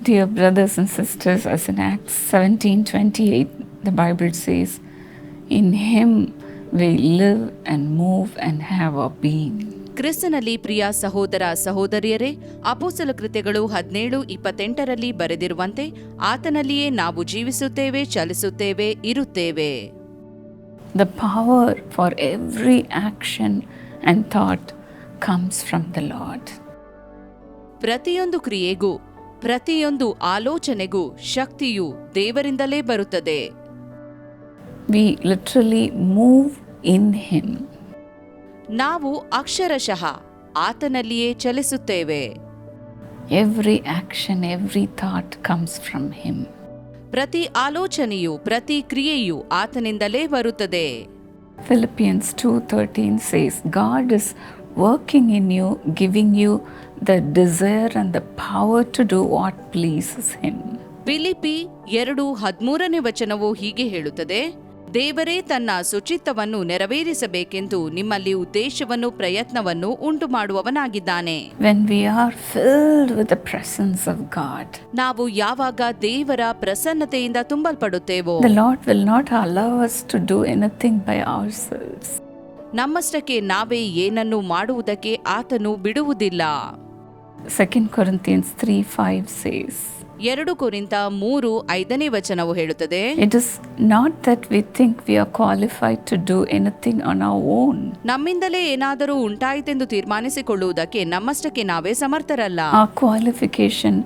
Dear brothers and sisters, as in Acts 17:28, the Bible says, in him we live and move and have our being. ಕ್ರಿಸ್ತನಲ್ಲಿ ಪ್ರಿಯ ಸಹೋದರ ಸಹೋದರಿಯರೇ, ಅಪೊಸ್ತಲ ಕೃತ್ಯಗಳು 17:28ರಲ್ಲಿ ಬರೆದಿರುವಂತೆ ಆತನಲ್ಲಿಯೇ ನಾವು ಜೀವಿಸುತ್ತೇವೆ, ಚಲಿಸುತ್ತೇವೆ, ಇರುತ್ತೇವೆ. The power for every action and thought comes from the Lord. ಪ್ರತಿಯೊಂದು ಕ್ರಿಯೆಗೂ, ಪ್ರತಿಯೊಂದು ಆಲೋಚನೆಗೂ ಶಕ್ತಿಯು ದೇವರಿಂದಲೇ ಬರುತ್ತದೆ. We literally move in him. ನಾವು ಅಕ್ಷರಶಃ ಆತನಲ್ಲಿಯೇ ಚಲಿಸುತ್ತೇವೆ. Every action, every thought comes from him. ಪ್ರತಿ ಆಲೋಚನೆಯು, ಪ್ರತಿ ಕ್ರಿಯೆಯು ಆತನಿಂದಲೇ ಬರುತ್ತದೆ. Philippians 2:13 says, God is working in you, giving you the desire and the power to do what pleases him. Philippi 2:13 ಹೀಗೆ ಹೇಳುತ್ತದೆ, ದೇವರೇ ತನ್ನ ಸುಚಿತ್ತವನ್ನು ನೆರವೇರಿಸಬೇಕೆಂದು ನಿಮ್ಮಲ್ಲಿ ಉದ್ದೇಶವನ್ನು, ಪ್ರಯತ್ನವನ್ನು ಉಂಟು ಮಾಡುವವನಾಗಿದ್ದಾನೆ. When we are filled with the presence of God, ನಾವು ಯಾವಾಗ ದೇವರ ಪ್ರಸನ್ನತೆಯಿಂದ ತುಂಬಲ್ಪಡುತ್ತೇವೋ, the Lord will not allow us to do anything by ourselves. ನಮ್ಮಷ್ಟಕ್ಕೆ ನಾವೇ ಏನನ್ನು ಮಾಡುವುದಕ್ಕೆ ಆತನು ಬಿಡುವುದಿಲ್ಲ. 2 Corinthians 3:5 says, 2 ಕೊರಿಂಥ 3:5 ಹೇಳುತ್ತದೆ, it is not that we think we are qualified to do anything on our own. ನಮ್ಮಿಂದಲೇ ಏನಾದರೂ ಉಂಟಾಯಿತೆಂದು ತೀರ್ಮಾನಿಸಿಕೊಳ್ಳುವುದಕ್ಕೆ ನಮ್ಮಷ್ಟಕ್ಕೆ ನಾವೇ ಸಮರ್ಥರಲ್ಲ. Our qualification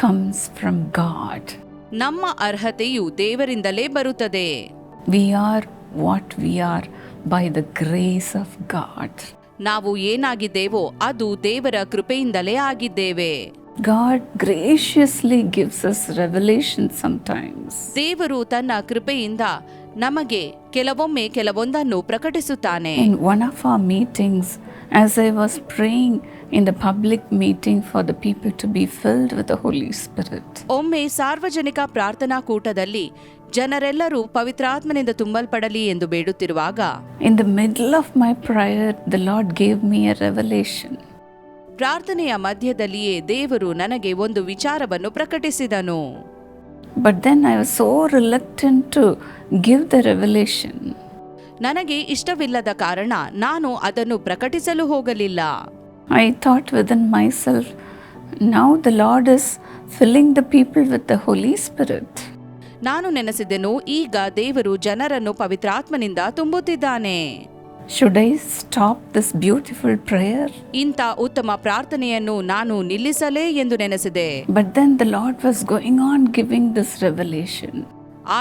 comes from God. ನಮ್ಮ ಅರ್ಹತೆಯು ದೇವರಿಂದಲೇ ಬರುತ್ತದೆ. We are what we are by the grace of God. ನಾವು ಏನಾಗಿದ್ದೇವೋ ಅದು ದೇವರ ಕೃಪೆಯಿಂದಲೇ ಆಗಿದ್ದೇವೆ. God graciously gives us revelation sometimes. ದೇವರು ತನ್ನ ಕೃಪೆಯಿಂದ ನಮಗೆ ಕೆಲವೊಮ್ಮೆ ಕೆಲವೊಂದನ್ನು ಪ್ರಕಟಿಸುತ್ತಾನೆ. In one of our meetings, as I was praying in the public meeting for the people to be filled with the Holy Spirit, ಒಮ್ಮೆ ಸಾರ್ವಜನಿಕ ಪ್ರಾರ್ಥನಾ ಕೂಟದಲ್ಲಿ ಜನರೆಲ್ಲರೂ ಪವಿತ್ರಾತ್ಮನಿಂದ ತುಂಬಲ್ಪಡಲಿ ಎಂದು ಬೇಡುತ್ತಿರುವಾಗ, in the middle of my prayer, the Lord gave me a revelation. ಪ್ರಾರ್ಥನೆಯ ಮಧ್ಯದಲ್ಲಿಯೇ ದೇವರು ನನಗೆ ಒಂದು ವಿಚಾರವನ್ನು ಪ್ರಕಟಿಸಿದನು. But then I was so reluctant to give the revelation. ನನಗೆ ಇಷ್ಟವಿಲ್ಲದ ಕಾರಣ ನಾನು ಅದನ್ನು ಪ್ರಕಟಿಸಲು ಹೋಗಲಿಲ್ಲ. I thought within myself, now the Lord is filling the people with the Holy Spirit. ನಾನು ನೆನೆಸಿದೆನು, ಈಗ ದೇವರು ಜನರನ್ನು ಪವಿತ್ರಾತ್ಮನಿಂದ ತುಂಬುತ್ತಿದ್ದಾನೆ. Should I stop this beautiful prayer? ಇಂಥ ಉತ್ತಮ ಪ್ರಾರ್ಥನೆಯನ್ನು ನಾನು ನಿಲ್ಲಿಸಲೇ ಎಂದು ನೆನೆಸಿದೆ. But then the Lord was going on giving this revelation.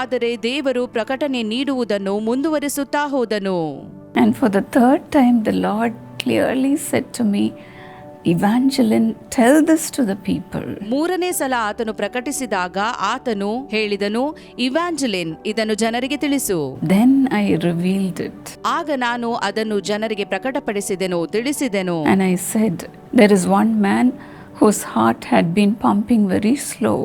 ಆದರೆ ದೇವರು ಪ್ರಕಟಣೆ ನೀಡುವುದನ್ನು ಮುಂದುವರಿಸುತ್ತಾ ಹೋದನು. And for the third time, the Lord clearly said to me, Evangeline, tell this to the people. 3ನೇ ಸಲ ಆತನು ಪ್ರಕಟಿಸಿದಾಗ ಆತನು ಹೇಳಿದನು, ಇವಾಂಜಲಿನ್, ಇದನ್ನು ಜನರಿಗೆ ತಿಳಿಸು. Then I revealed it. ಆಗ ನಾನು ಅದನ್ನು ಜನರಿಗೆ ಪ್ರಕಟಪಡಿಸಿದೆನು, ತಿಳಿಸಿದೆನು. And I said, there is one man whose heart had been pumping very slow.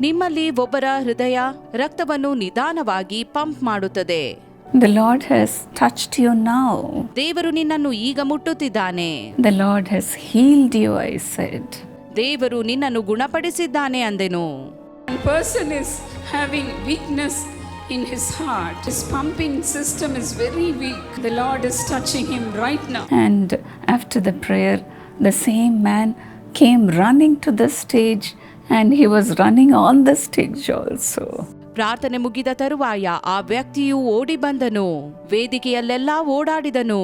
ನಿಮ್ಮಲ್ಲಿ ಒಬ್ಬರ ಹೃದಯ ರಕ್ತವನ್ನು ನಿಧಾನವಾಗಿ ಪಂಪ್ ಮಾಡುತ್ತದೆ. The Lord has touched you now. ದೇವರು ನಿನ್ನನ್ನು ಈಗ ಮುಟ್ಟುತ್ತಿದ್ದಾನೆ. The Lord has healed you, I said. ದೇವರು ನಿನ್ನನ್ನು ಗುಣಪಡಿಸಿದ್ದಾನೆ ಅಂದೆನು. One person is having weakness in his heart. His pumping system is very weak. The Lord is touching him right now. And after the prayer, the same man came running to the stage, and he was running on the stage also. ಪ್ರಾರ್ಥನೆ ಮುಗಿದ ತರುವಾಯ ಆ ವ್ಯಕ್ತಿಯು ಓಡಿ ಬಂದನು, ವೇದಿಕೆಯಲ್ಲೆಲ್ಲ ಓಡಾಡಿದನು.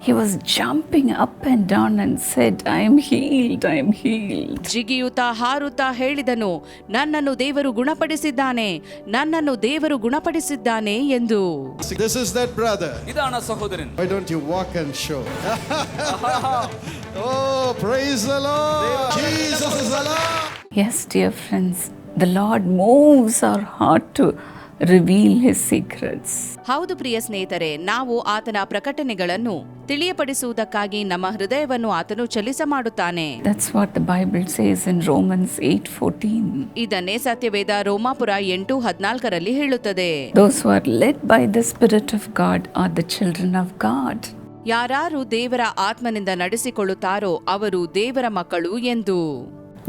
He was jumping up and down and said, I am healed, I am healed. ಜಿಗಿಯುತ್ತಾ ಹಾರುತ್ತಾ ಹೇಳಿದನು, ನನ್ನನ್ನು ದೇವರು ಗುಣಪಡಿಸಿದ್ದಾನೆ, ನನ್ನನ್ನು ದೇವರು ಗುಣಪಡಿಸಿದ್ದಾನೆ ಎಂದು. This is that brother. ಇದಾನ ಸಹೋದರನ್. Why don't you walk and show? Oh, praise the Lord. Jesus is alive. Yes, dear friends, the Lord moves our heart to reveal his secrets. ಹೌದು ಪ್ರಿಯ ಸ್ನೇಹಿತರೆ, ನಾವು ಆತನ ಪ್ರಕಟಣೆಗಳನ್ನು ತಿಳಿಯಪಡಿಸುವುದಕ್ಕಾಗಿ ನಮ್ಮ ಹೃದಯವನ್ನು ಆತನು ಚಲಿಸ ಮಾಡುತ್ತಾನೆ. That's what the Bible says in Romans 8:14. ಇದನ್ನೇ ಸತ್ಯವೇದ ರೋಮಾಪುರ 8:14 ಹೇಳುತ್ತದೆ. Those who are led by the Spirit of God are the children of God. ಯಾರು ದೇವರ ಆತ್ಮನಿಂದ ನಡೆಸಿಕೊಳ್ಳುತ್ತಾರೋ ಅವರು ದೇವರ ಮಕ್ಕಳು ಎಂದು.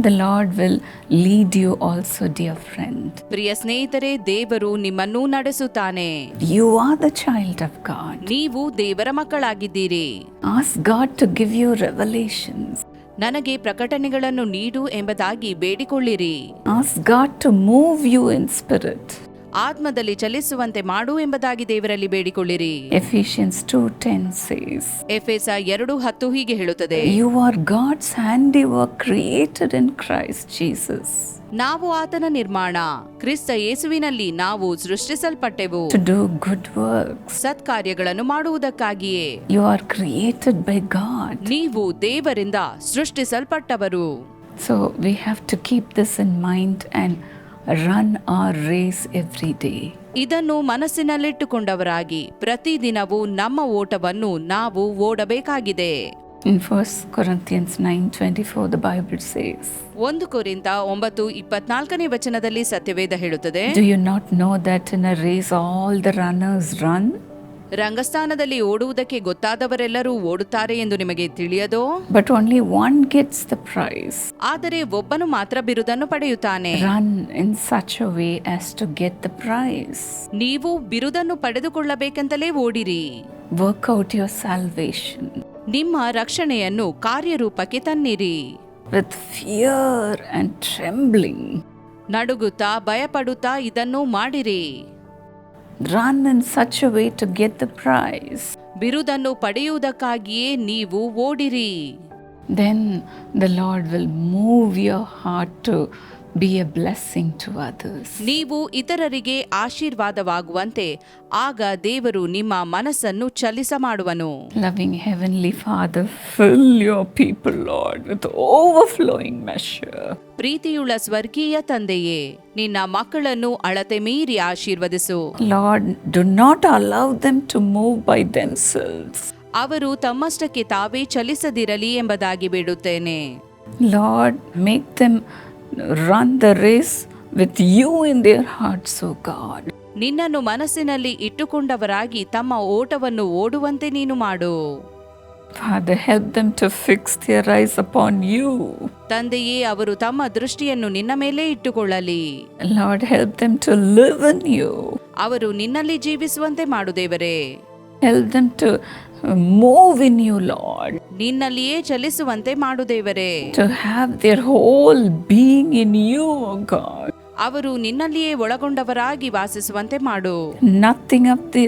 The Lord will lead you also, dear friend. ಪ್ರಿಯ ಸ್ನೇಹಿತರೆ, ದೇವರು ನಿಮ್ಮನ್ನೂ ನಡೆಸುತ್ತಾನೆ. You are the child of God. ನೀವು ದೇವರ ಮಕ್ಕಳಾಗಿದ್ದೀರಿ. Ask God to give you revelations. ನನಗೆ ಪ್ರಕಟಣೆಗಳನ್ನು ನೀಡು ಎಂಬುದಾಗಿ ಬೇಡಿಕೊಳ್ಳಿರಿ. Ask God to move you in spirit. ಆತ್ಮದಲ್ಲಿ ಚಲಿಸುವಂತೆ ಮಾಡು ಎಂಬುದಾಗಿ ದೇವರಲ್ಲಿ ಬೇಡಿಕೊಳ್ಳಿರಿ. Ephesians 2:10 says, ಎಫೆಸ 2:10 ಹೀಗೆ ಹೇಳುತ್ತದೆ, You are God's handiwork created in Christ Jesus ನಾವು ಆತನ ನಿರ್ಮಾಣ, ಕ್ರಿಸ್ತ ಯೇಸುವಿನಲ್ಲಿ ನಾವು ಸೃಷ್ಟಿಸಲ್ಪಟ್ಟೆವು to do good works. ಸತ್ಕಾರ್ಯಗಳನ್ನು ಮಾಡುವುದಕ್ಕಾಗಿಯೇ. You are created by God. ನೀವು ದೇವರಿಂದ ಸೃಷ್ಟಿಸಲ್ಪಟ್ಟವರು. So we have to keep this in mind and run our race every day. ಇದನ್ನು ಮನಸ್ಸಿನಲ್ಲಿಟ್ಟುಕೊಂಡವರಾಗಿ ಪ್ರತಿದಿನವೂ ನಮ್ಮ ಓಟವನ್ನು ನಾವು ಓಡಬೇಕಾಗಿದೆ. In 1 Corinthians 9:24 the Bible says, 1 ಕೊರಿಂಥ 9:24 ವಚನದಲ್ಲಿ ಸತ್ಯವೇದ ಹೇಳುತ್ತದೆ, Do you not know that in a race all the runners run, ರಂಗಸ್ಥಾನದಲ್ಲಿ ಓಡುವುದಕ್ಕೆ ಗೊತ್ತಾದವರೆಲ್ಲರೂ ಓಡುತ್ತಾರೆ ಎಂದು ನಿಮಗೆ ತಿಳಿಯದೋ? but only one gets the prize? ಆದರೆ ಒಬ್ಬನು ಮಾತ್ರ ಬಿರುದನ್ನು ಪಡೆಯುತ್ತಾನೆ. Run in such a way as to get the prize. ನೀವು ಬಿರುದನ್ನು ಪಡೆದುಕೊಳ್ಳಬೇಕೆಂತಲೇ ಓಡಿರಿ. Work out your salvation ನಿಮ್ಮ ರಕ್ಷಣೆಯನ್ನು ಕಾರ್ಯರೂಪಕ್ಕೆ ತನ್ನಿರಿ. with fear and trembling. ನಡುಗುತ್ತಾ ಭಯಪಡುತ್ತಾ ಇದನ್ನು ಮಾಡಿರಿ. Run in such a way to get the prize. ಬಿರುದನ್ನು ಪಡೆಯುವುದಕ್ಕಾಗಿಯೇ ನೀವು ಓಡಿರಿ. Then the Lord will move your heart to be a blessing to others. ನೀವು ಇತರರಿಗೆ ಆಶೀರ್ವಾದವಾಗುವಂತೆ ಆಗ ದೇವರು ನಿಮ್ಮ ಮನಸ್ಸನ್ನು ಚಲಿಸ ಮಾಡುವನು. Loving Heavenly Father, fill your people, Lord, with overflowing measure. ಪ್ರೀತಿಯುಳ್ಳ ಸ್ವರ್ಗೀಯ ತಂದೆಯೇ, ನಿನ್ನ ಮಕ್ಕಳನ್ನು ಅಳತೆ ಮೀರಿ ಆಶೀರ್ವದಿಸು. Lord, do not allow them to move by themselves. ಅವರು ತಮ್ಮಷ್ಟಕ್ಕೆ ತಾವೇ ಚಲಿಸದಿರಲಿ ಎಂಬುದಾಗಿ ಬೇಡುತ್ತೇನೆ. Lord, make them run the race with you in their hearts, O God. ನಿನ್ನನ್ನು ಮನಸ್ಸಿನಲ್ಲಿ ಇಟ್ಟುಕೊಂಡವರಾಗಿ ತಮ್ಮ ಓಟವನ್ನು ಓಡುವಂತೆ ನೀನು ಮಾಡು. Father, help them to fix their eyes upon you. ತಂದೆಯೇ, ಅವರು ತಮ್ಮ ದೃಷ್ಟಿಯನ್ನು ನಿನ್ನ ಮೇಲೆ ಇಟ್ಟುಕೊಳ್ಳಲಿ. Lord, help them to live in you. ಅವರು ನಿನ್ನಲ್ಲಿ ಜೀವಿಸುವಂತೆ ಮಾಡು ದೇವರೇ. Help them to move in you, Lord. ನಿನ್ನಲ್ಲಿಯೇ ಚಲಿಸುವಂತೆ ಮಾಡು ದೇವರೇ. To have their whole being in you, O God. ಅವರು ನಿನ್ನಲ್ಲಿಯೇ ಒಳಗೊಂಡವರಾಗಿ ವಾಸಿಸುವಂತೆ ಮಾಡು. Nothing of the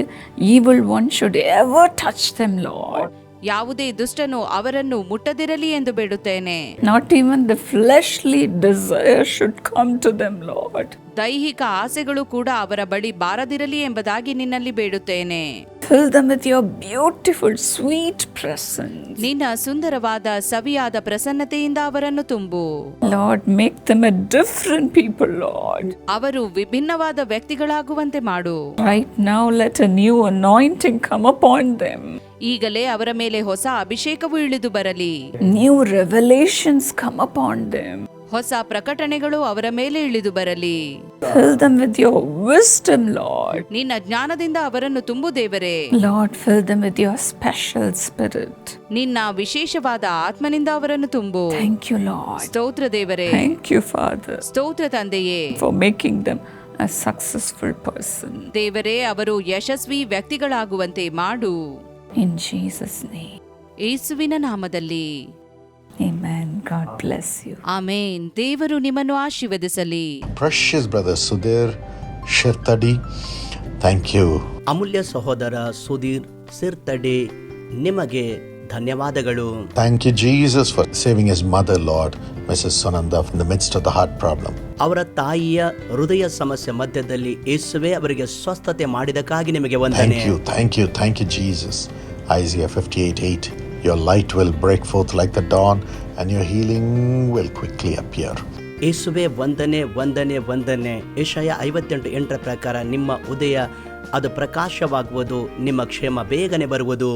evil one should ever touch them, Lord. ಯಾವುದೇ ದುಷ್ಟನು ಅವರನ್ನು ಮುಟ್ಟದಿರಲಿ ಎಂದು ಬೇಡುತ್ತೇನೆ. Not even the fleshly desire should come to them, Lord. ದೈಹಿಕ ಆಸೆಗಳು ಕೂಡ ಅವರ ಬಳಿ ಬಾರದಿರಲಿ ಎಂಬುದಾಗಿ ನಿನ್ನಲ್ಲಿ ಬೇಡುತ್ತೇನೆ. Fill them with your beautiful, sweet presence. ನಿನ್ನ ಸುಂದರವಾದ ಸವಿಯಾದ ಪ್ರಸನ್ನತೆಯಿಂದ ಅವರನ್ನು ತುಂಬು. Lord, make them a different people, Lord. ಅವರು ವಿಭಿನ್ನವಾದ ವ್ಯಕ್ತಿಗಳಾಗುವಂತೆ ಮಾಡು. Right now, let a new anointing come upon them. ಈಗಲೇ ಅವರ ಮೇಲೆ ಹೊಸ ಅಭಿಷೇಕವು ಇಳಿದು ಬರಲಿ. New revelations come upon them. ಹೊಸ ಪ್ರಕಟಣೆಗಳು ಅವರ ಮೇಲೆ ಇಳಿದು ಬರಲಿ. Fill them with your wisdom, Lord. ನಿನ್ನ ಜ್ಞಾನದಿಂದ ಅವರನ್ನು ತುಂಬು ದೇವರೇ. Lord, fill them with your special spirit. ನಿನ್ನ ವಿಶೇಷವಾದ ಆತ್ಮನಿಂದ ಅವರನ್ನು ತುಂಬು. Thank you, Lord. ಸ್ತೋತ್ರ ದೇವರೇ. Thank you, Father, ಸ್ತೋತ್ರ ತಂದೆಯೇ. for making them a successful person. ದೇವರೇ, ಅವರು ಯಶಸ್ವಿ ವ್ಯಕ್ತಿಗಳಾಗುವಂತೆ ಮಾಡು. In Jesus' name. ಯೇಸುವಿನ ನಾಮದಲ್ಲಿ. Amen. God bless you. ಆಮೇನ್. ದೇವರು ನಿಮ್ಮನ್ನು ಆಶೀರ್ವದಿಸಲಿ. Precious brother Sudhir Shirtadi, thank you. ಅಮೂಲ್ಯ ಸಹೋದರ ಸುಧೀರ್ ಸಿರ್ತಡೆ, ನಿಮಗೆ ಧನ್ಯವಾದಗಳು. Thank you, Jesus, for saving his mother, Lord, Mrs. Sunanda, in the midst of the heart problem. ಅವರ ತಾಯಿಯ ಹೃದಯ ಸಮಸ್ಯೆ ಮಧ್ಯದಲ್ಲಿ ಯೇಸುವೇ ಅವರಿಗೆ ಸ್ವಸ್ಥತೆ ಮಾಡಿದಕ್ಕಾಗಿ ನಿಮಗೆ ವಂದನೆ. Thank you, Jesus. Isaiah 58:8. Your light will break forth like the dawn, and your healing will quickly appear. ಯೇಸುವೇ ವಂದನೆ ವಂದನೆ ವಂದನೆ. ಯೆಶಾಯ 58:8 ಪ್ರಕಾರ ನಿಮ್ಮ ಉದಯ ಅದು ಪ್ರಕಾಶವಾಗುವುದು, ನಿಮ್ಮ ಕ್ಷೇಮ ಬೇಗನೆ ಬರುವುದು.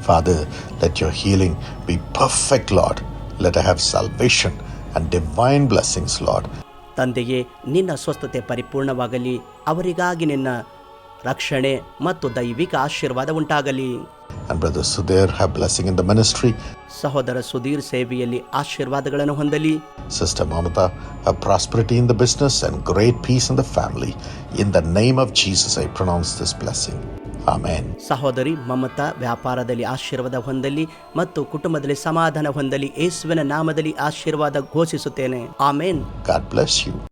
Father, let your healing be perfect, Lord. Let her have salvation and divine blessings, Lord. ತಂದೆಯೇ, ನಿನ್ನ ಸ್ವಸ್ಥತೆ ಪರಿಪೂರ್ಣವಾಗಲಿ. ಅವರಿಗಾಗಿ ನಿನ್ನ ರಕ್ಷಣೆ ಮತ್ತು ದೈವಿಕ ಆಶೀರ್ವಾದ ಉಂಟಾಗಲಿ. And Brother Sudhir, have blessing in the ministry. ಸಹೋದರ ಸುಧೀರ್ ಸೇವೆಯಲ್ಲಿ ಆಶೀರ್ವಾದಗಳನ್ನು ಹೊಂದಲಿ. Sister Mamata, have prosperity in the business and great peace in the family. In the name of Jesus, I pronounce this blessing. Amen. ಸಹೋದರಿ ಮಮತಾ ವ್ಯಾಪಾರದಲ್ಲಿ ಆಶೀರ್ವಾದ ಹೊಂದಲಿ ಮತ್ತು ಕುಟುಂಬದಲ್ಲಿ ಸಮಾಧಾನ ಹೊಂದಲಿ. ಯೇಸುವಿನ ನಾಮದಲ್ಲಿ ಆಶೀರ್ವಾದ ಘೋಷಿಸುತ್ತೇನೆ. ಆಮೇನ್. God bless you.